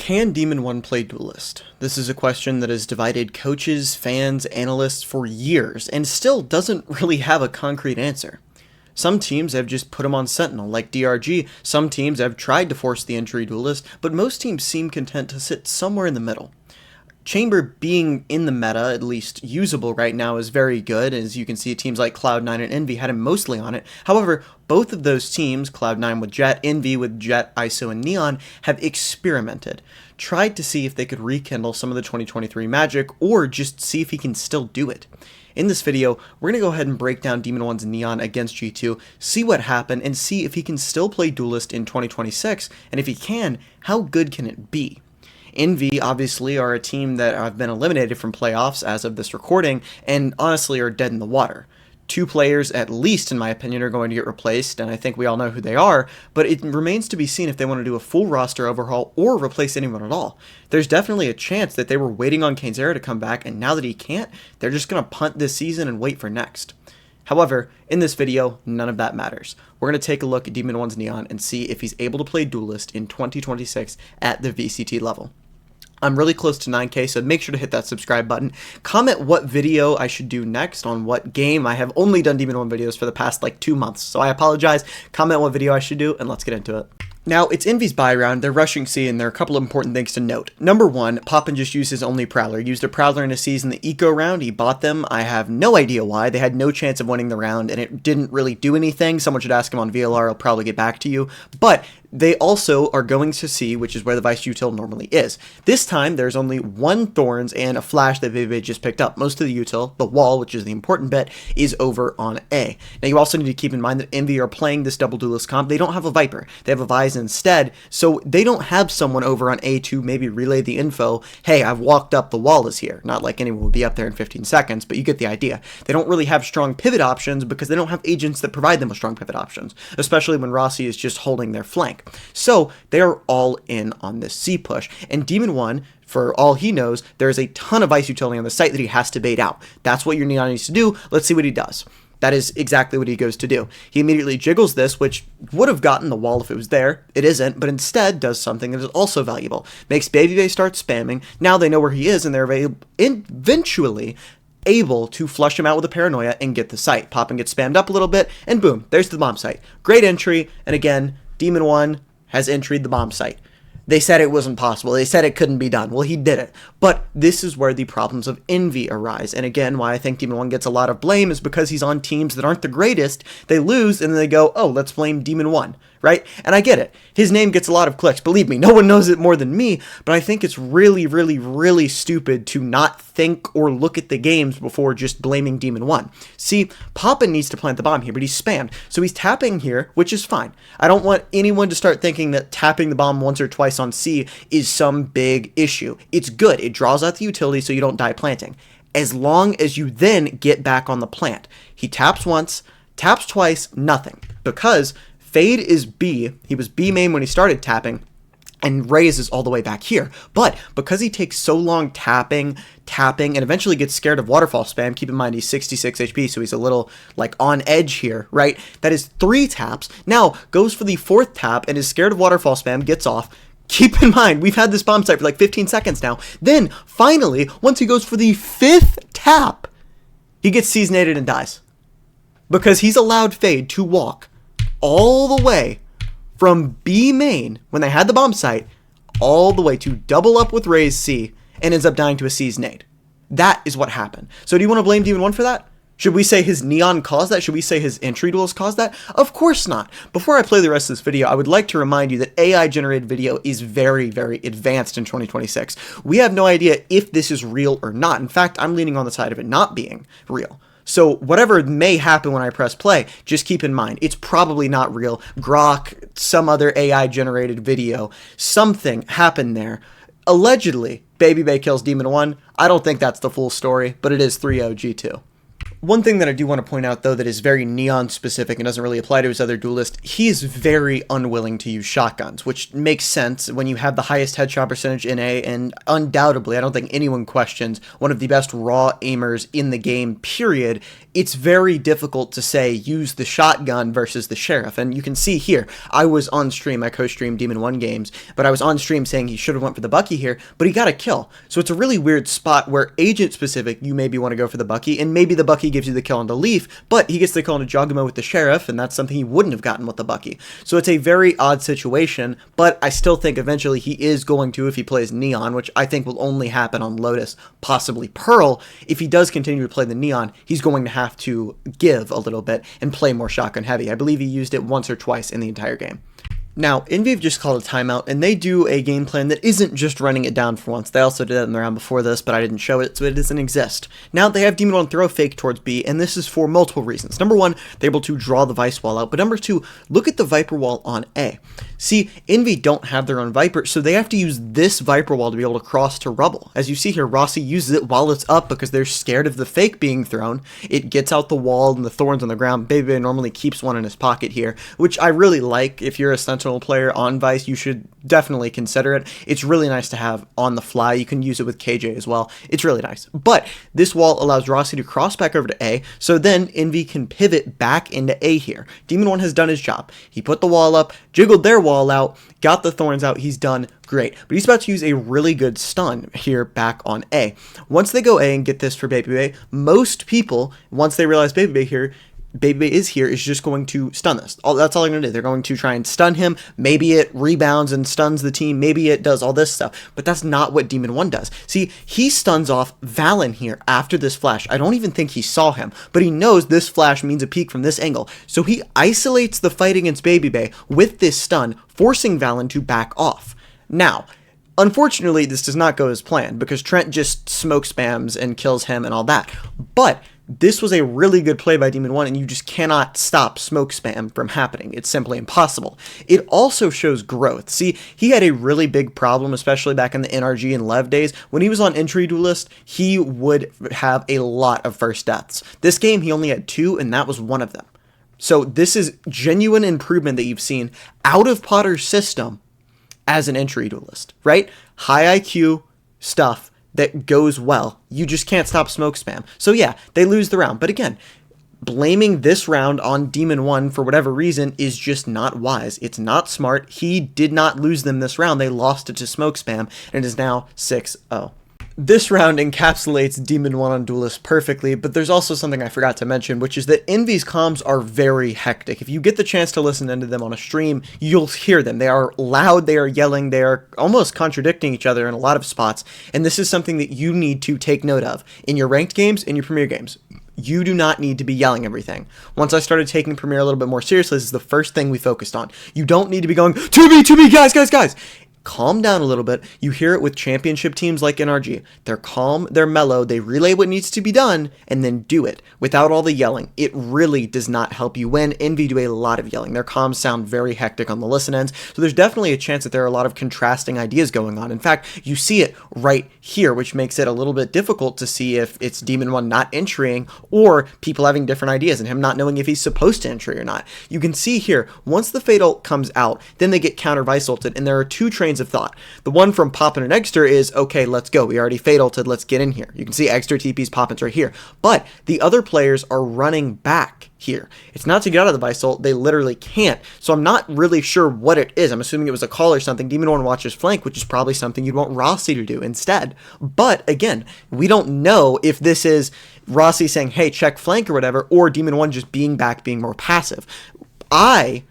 Can Demon1 play Duelist? This is a question that has divided coaches, fans, analysts for years, and still doesn't really have a concrete answer. Some teams have just put him on Sentinel, like DRG, some teams have tried to force the entry Duelist, but most teams seem content to sit somewhere in the middle. Chamber being in the meta, at least usable right now, is very good. As you can see, teams like Cloud9 and Envy had him mostly on it. However, both of those teams, Cloud9 with Jett, Envy with Jett, ISO, and Neon, have experimented. Tried to see if they could rekindle some of the 2023 magic, or just see if he can still do it. In this video, we're going to go ahead and break down Demon1's Neon against G2, see what happened, and see if he can still play Duelist in 2026, and if he can, how good can it be? Envy, obviously, are a team that have been eliminated from playoffs as of this recording, and honestly are dead in the water. Two players, at least in my opinion, are going to get replaced, and I think we all know who they are, but it remains to be seen if they want to do a full roster overhaul or replace anyone at all. There's definitely a chance that they were waiting on Kainzera to come back, and now that he can't, they're just going to punt this season and wait for next. However, in this video, none of that matters. We're going to take a look at Demon1's Neon and see if he's able to play Duelist in 2026 at the VCT level. I'm really close to 9K, so make sure to hit that subscribe button. Comment what video I should do next on what game. I have only done Demon1 videos for the past like 2 months, so I apologize. Comment what video I should do, and let's get into it. Now, it's Envy's buy round, they're rushing C, and there are a couple of important things to note. Number one, Poppin just used his only Prowler. He used a Prowler in his C's in the Eco round, he bought them. I have no idea why. They had no chance of winning the round, and it didn't really do anything. Someone should ask him on VLR, I'll probably get back to you. But they also are going to C, which is where the Vice Util normally is. This time, there's only one Thorns and a Flash that Vivi just picked up. Most of the Util, the wall, which is the important bit, is over on A. Now, you also need to keep in mind that Envy are playing this double Duelist comp. They don't have a Viper. They have a Vise instead, so they don't have someone over on A to maybe relay the info, hey, I've walked up, the wall is here. Not like anyone would be up there in 15 seconds, but you get the idea. They don't really have strong pivot options because they don't have agents that provide them with strong pivot options, especially when Rossi is just holding their flank. So they are all in on this C push, and Demon1, for all he knows, there's a ton of Vice utility on the site that he has to bait out. That's what your Neon needs to do. Let's see what he does. That is exactly what he goes to do. He immediately jiggles this, which would have gotten the wall if it was there. It isn't, but instead does something that is also valuable. Makes Baby start spamming. Now they know where he is, and they're eventually able to flush him out with a Paranoia and get the site. Poppin gets spammed up a little bit, and boom, there's the bomb site. Great entry, and again, Demon1 has entered the bomb site. They said it wasn't possible. They said it couldn't be done. Well, he did it. But this is where the problems of Envy arise. And again, why I think Demon1 gets a lot of blame is because he's on teams that aren't the greatest. They lose, and then they go, oh, let's blame Demon1, right? And I get it. His name gets a lot of clicks. Believe me, no one knows it more than me. But I think it's really, really, really stupid to not think or look at the games before just blaming Demon1. See, Poppin needs to plant the bomb here, but he's spammed. So he's tapping here, which is fine. I don't want anyone to start thinking that tapping the bomb once or twice on C is some big issue. It's good. It draws out the utility so you don't die planting. As long as you then get back on the plant. He taps once, taps twice, nothing. Because Fade is B. He was B main when he started tapping, and Raze is all the way back here. But because he takes so long tapping, and eventually gets scared of waterfall spam, keep in mind he's 66 HP, so he's a little like on edge here, right? That is 3 taps. Now goes for the 4th tap and is scared of waterfall spam, gets off. Keep in mind, we've had this bomb site for like 15 seconds now. Then, finally, once he goes for the 5th tap, he gets seasonated and dies. Because he's allowed Fade to walk all the way from B main, when they had the bomb site, all the way to double up with Raze C, and ends up dying to a seasonade. That is what happened. So do you want to blame Demon1 for that? Should we say his Neon caused that? Should we say his entry duels caused that? Of course not. Before I play the rest of this video, I would like to remind you that AI-generated video is very, very advanced in 2026. We have no idea if this is real or not. In fact, I'm leaning on the side of it not being real. So whatever may happen when I press play, just keep in mind, it's probably not real. Grok, some other AI-generated video, something happened there. Allegedly, Baby kills Demon1. I don't think that's the full story, but it is 3-0 G2. One thing that I do want to point out, though, that is very Neon specific and doesn't really apply to his other duelist, he's very unwilling to use shotguns, which makes sense when you have the highest headshot percentage in A, and undoubtedly, I don't think anyone questions, one of the best raw aimers in the game, period. It's very difficult to say use the shotgun versus the sheriff, and you can see here, I was on stream, I co-streamed Demon1 games, but I was on stream saying he should have went for the Bucky here, but he got a kill. So it's a really weird spot where agent specific, you maybe want to go for the Bucky, and maybe the Bucky gives you the kill on the Leaf, but he gets the kill on Jogamo with the sheriff, and that's something he wouldn't have gotten with the Bucky. So it's a very odd situation, but I still think eventually he is going to, if he plays Neon, which I think will only happen on Lotus, possibly Pearl. If he does continue to play the Neon, he's going to have to give a little bit and play more shotgun heavy. I believe he used it once or twice in the entire game. Now, Envy have just called a timeout, and they do a game plan that isn't just running it down for once. They also did that in the round before this, but I didn't show it, so it doesn't exist. Now, they have Demon1 throw a fake towards B, and this is for multiple reasons. Number one, they're able to draw the Vice wall out, but number two, look at the Viper wall on A. See, Envy don't have their own Viper, so they have to use this Viper wall to be able to cross to Rubble. As you see here, Rossi uses it while it's up because they're scared of the fake being thrown. It gets out the wall and the thorns on the ground. Baby normally keeps one in his pocket here, which I really like. If you're a Sentinel player on Vice, you should definitely consider it. It's really nice to have on the fly. You can use it with KJ as well. It's really nice. But this wall allows Rossi to cross back over to A, so then Envy can pivot back into A here. Demon1 has done his job. He put the wall up, jiggled their wall out, got the thorns out. He's done great. But he's about to use a really good stun here back on A. Once they go A and get this for Baby, most people, once they realize Baby is here, is just going to stun this. That's all they're going to do. They're going to try and stun him. Maybe it rebounds and stuns the team. Maybe it does all this stuff. But that's not what Demon1 does. See, he stuns off Valen here after this flash. I don't even think he saw him, but he knows this flash means a peek from this angle. So he isolates the fight against Baby with this stun, forcing Valen to back off. Now, unfortunately, this does not go as planned because Trent just smoke spams and kills him and all that. But this was a really good play by Demon1, and you just cannot stop smoke spam from happening. It's simply impossible. It also shows growth. See, he had a really big problem, especially back in the NRG and Lev days. When he was on Entry Duelist, he would have a lot of first deaths. This game, he only had 2, and that was one of them. So this is genuine improvement that you've seen out of Potter's system as an Entry Duelist, right? High IQ stuff that goes well. You just can't stop smoke spam. So yeah, they lose the round. But again, blaming this round on Demon1 for whatever reason is just not wise. It's not smart. He did not lose them this round. They lost it to smoke spam, and it is now 6-0. This round encapsulates Demon1 on Duelist perfectly, but there's also something I forgot to mention, which is that Envy's comms are very hectic. If you get the chance to listen into them on a stream, you'll hear them. They are loud, they are yelling, they are almost contradicting each other in a lot of spots, and this is something that you need to take note of in your ranked games, in your Premier games. You do not need to be yelling everything. Once I started taking Premier a little bit more seriously, this is the first thing we focused on. You don't need to be going, to me, guys. Calm down a little bit. You hear it with championship teams like NRG. They're calm, they're mellow, they relay what needs to be done, and then do it without all the yelling. It really does not help you win. Envy do a lot of yelling. Their comms sound very hectic on the listen ends, so there's definitely a chance that there are a lot of contrasting ideas going on. In fact, you see it right here, which makes it a little bit difficult to see if it's Demon1 not entering or people having different ideas and him not knowing if he's supposed to entry or not. You can see here, once the Fate ult comes out, then they get counter Vice ulted, and there are two trains of thought. The one from Poppin and Egster is, okay, let's go. We already Fate ulted, let's get in here. You can see Egster TP's Poppin's right here. But the other players are running back here. It's not to get out of the Vice ult, they literally can't. So I'm not really sure what it is. I'm assuming it was a call or something. Demon1 watches flank, which is probably something you'd want Rossi to do instead. But again, we don't know if this is Rossi saying, hey, check flank or whatever, or Demon1 just being back, being more passive. I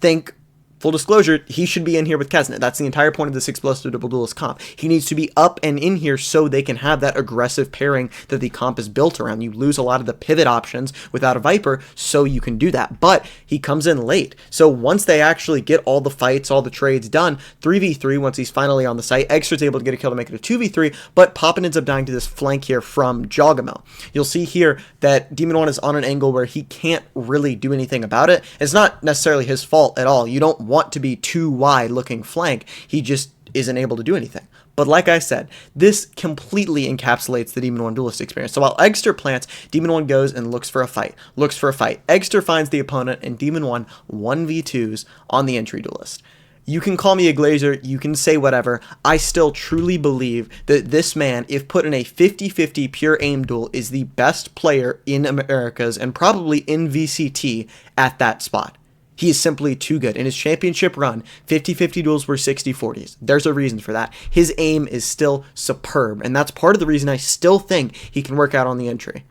think, full disclosure, he should be in here with Kesnet. That's the entire point of this explosive double duelist comp. He needs to be up and in here so they can have that aggressive pairing that the comp is built around. You lose a lot of the pivot options without a Viper, so you can do that. But he comes in late. So once they actually get all the fights, all the trades done, 3v3, once he's finally on the site, Extra's able to get a kill to make it a 2v3, but Poppin ends up dying to this flank here from Jogamo. You'll see here that Demon1 is on an angle where he can't really do anything about it. It's not necessarily his fault at all. You don't want to be too wide looking flank. He just isn't able to do anything. But like I said, this completely encapsulates the Demon1 Duelist experience. So while Eggster plants, Demon1 goes and looks for a fight. Eggster finds the opponent, and Demon1 1v2s on the entry Duelist. You can call me a glazer, you can say whatever, I still truly believe that this man, if put in a 50-50 pure aim duel, is the best player in Americas and probably in VCT at that spot. He is simply too good. In his championship run, 50-50 duels were 60-40s. There's a reason for that. His aim is still superb, and that's part of the reason I still think he can work out on the entry.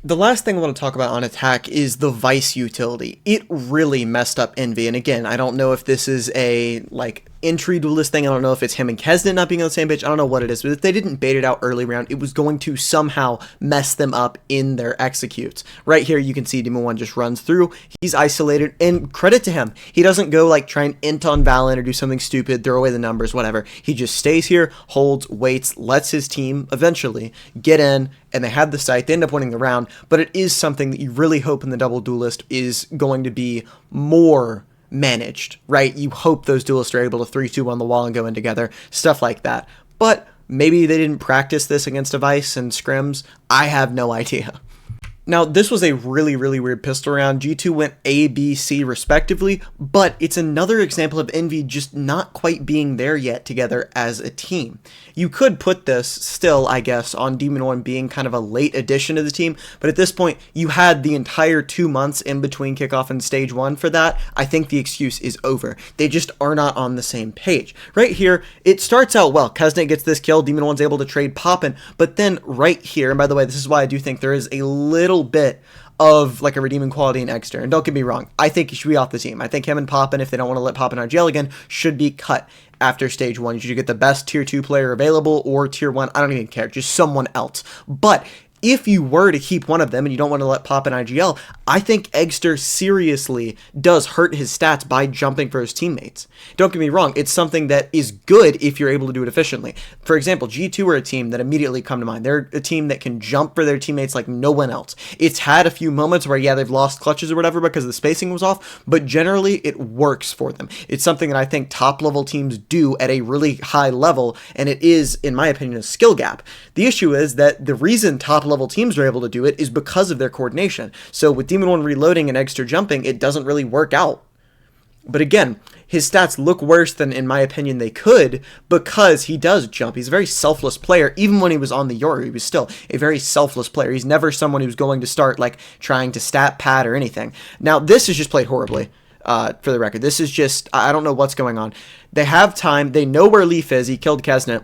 The last thing I want to talk about on attack is the Vice utility. It really messed up Envy, and again, I don't know if this is a, entry Duelist thing. I don't know if it's him and Kesnet not being on the same page. I don't know what it is, but if they didn't bait it out early round, it was going to somehow mess them up in their executes. Right here, you can see Demon1 just runs through. He's isolated, and credit to him. He doesn't go, try and int on Valen or do something stupid, throw away the numbers, whatever. He just stays here, holds, waits, lets his team eventually get in, and they have the site. They end up winning the round, but it is something that you really hope in the double Duelist is going to be more managed, right? You hope those duelists are able to 3-2 on the wall and go in together, stuff like that. But maybe they didn't practice this against a Vice and scrims. I have no idea. Now, this was a really, really weird pistol round. G2 went A, B, C respectively, but it's another example of Envy just not quite being there yet together as a team. You could put this still, I guess, on Demon1 being kind of a late addition to the team, but at this point, you had the entire 2 months in between kickoff and stage 1 for that. I think the excuse is over. They just are not on the same page. Right here, it starts out well. Kesnet gets this kill, Demon1's able to trade Poppin, but then right here, and by the way, this is why I do think there is a little bit of a redeeming quality in Eggster. And don't get me wrong, I think he should be off the team. I think him and Poppin, if they don't want to let Poppin RGL again, should be cut after stage 1. You should get the best tier 2 player available or tier 1, I don't even care, just someone else. But if you were to keep one of them and you don't want to let Poppin IGL, I think Eggster seriously does hurt his stats by jumping for his teammates. Don't get me wrong, it's something that is good if you're able to do it efficiently. For example, G2 are a team that immediately come to mind. They're a team that can jump for their teammates like no one else. It's had a few moments where, yeah, they've lost clutches or whatever because the spacing was off, but generally it works for them. It's something that I think top-level teams do at a really high level, and it is, in my opinion, a skill gap. The issue is that the reason top-level teams are able to do it is because of their coordination. So with Demon1 reloading and Eggster jumping, it doesn't really work out. But again, his stats look worse than, in my opinion, they could because he does jump. He's a very selfless player. Even when he was on the Yoru, he was still a very selfless player. He's never someone who's going to start trying to stat pad or anything. Now, this is just played horribly. For the record, this is just, I don't know what's going on. They have time. They know where Leaf is. He killed Kesnet.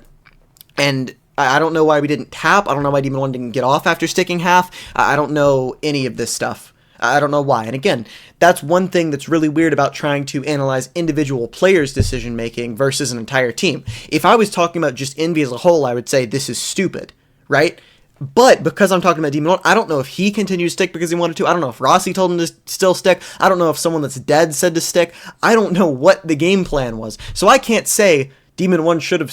And I don't know why we didn't tap. I don't know why Demon1 didn't get off after sticking half. I don't know any of this stuff. I don't know why. And again, that's one thing that's really weird about trying to analyze individual players' decision-making versus an entire team. If I was talking about just Envy as a whole, I would say this is stupid, right? But because I'm talking about Demon1, I don't know if he continued to stick because he wanted to. I don't know if Rossi told him to still stick. I don't know if someone that's dead said to stick. I don't know what the game plan was. So I can't say Demon1 should have,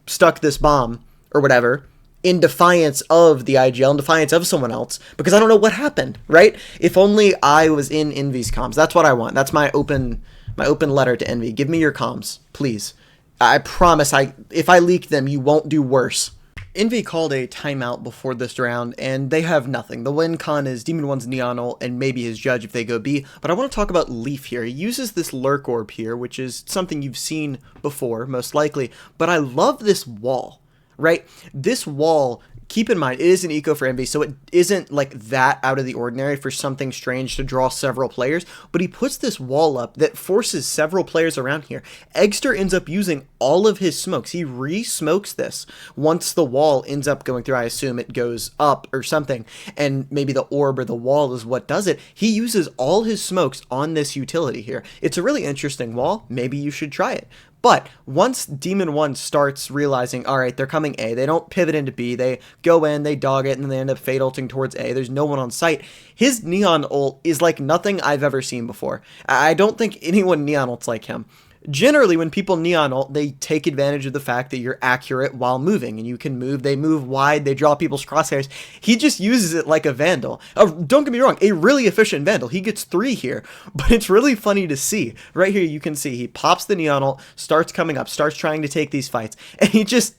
stuck this bomb or whatever, in defiance of the IGL, in defiance of someone else, because I don't know what happened, right? If only I was in Envy's comms. That's what I want. That's my open letter to Envy. Give me your comms, please. I promise if I leak them, you won't do worse. Envy called a timeout before this round, and they have nothing. The win con is Demon1's Neon ult and maybe his Judge if they go B, but I want to talk about Leaf here. He uses this Lurk Orb here, which is something you've seen before, most likely, but I love this wall. Right? This wall, keep in mind, it is an eco for Envy, so it isn't that out of the ordinary for something strange to draw several players, but he puts this wall up that forces several players around here. Eggster ends up using all of his smokes. He re-smokes this once the wall ends up going through. I assume it goes up or something, and maybe the orb or the wall is what does it. He uses all his smokes on this utility here. It's a really interesting wall. Maybe you should try it. But once Demon1 starts realizing, all right, they're coming A, they don't pivot into B, they go in, they dog it, and then they end up fade ulting towards A. There's no one on site. His Neon ult is like nothing I've ever seen before. I don't think anyone Neon ults like him. Generally, when people Neon ult, they take advantage of the fact that you're accurate while moving, and you can move. They move wide, they draw people's crosshairs. He just uses it like a Vandal. Don't get me wrong, a really efficient Vandal. He gets 3 here, but it's really funny to see. Right here, you can see he pops the Neon ult, starts coming up, starts trying to take these fights, and he just,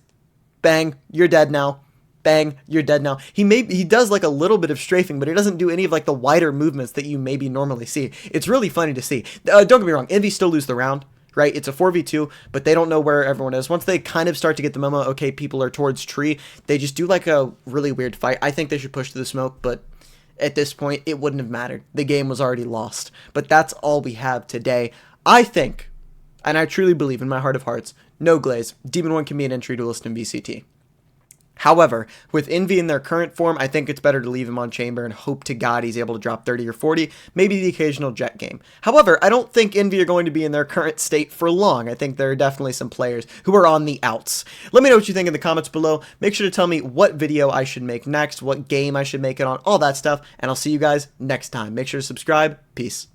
bang, you're dead now. Bang, you're dead now. He does like a little bit of strafing, but he doesn't do any of like the wider movements that you maybe normally see. It's really funny to see. Don't get me wrong, Envy still lose the round, right? It's a 4v2, but they don't know where everyone is. Once they kind of start to get the memo, okay, people are towards tree, they just do like a really weird fight. I think they should push to the smoke, but at this point, it wouldn't have mattered. The game was already lost. But that's all we have today. I think, and I truly believe in my heart of hearts, no glaze, Demon1 can be an entry duelist in VCT. However, with Envy in their current form, I think it's better to leave him on Chamber and hope to God he's able to drop 30 or 40, maybe the occasional Jet game. However, I don't think Envy are going to be in their current state for long. I think there are definitely some players who are on the outs. Let me know what you think in the comments below. Make sure to tell me what video I should make next, what game I should make it on, all that stuff, and I'll see you guys next time. Make sure to subscribe. Peace.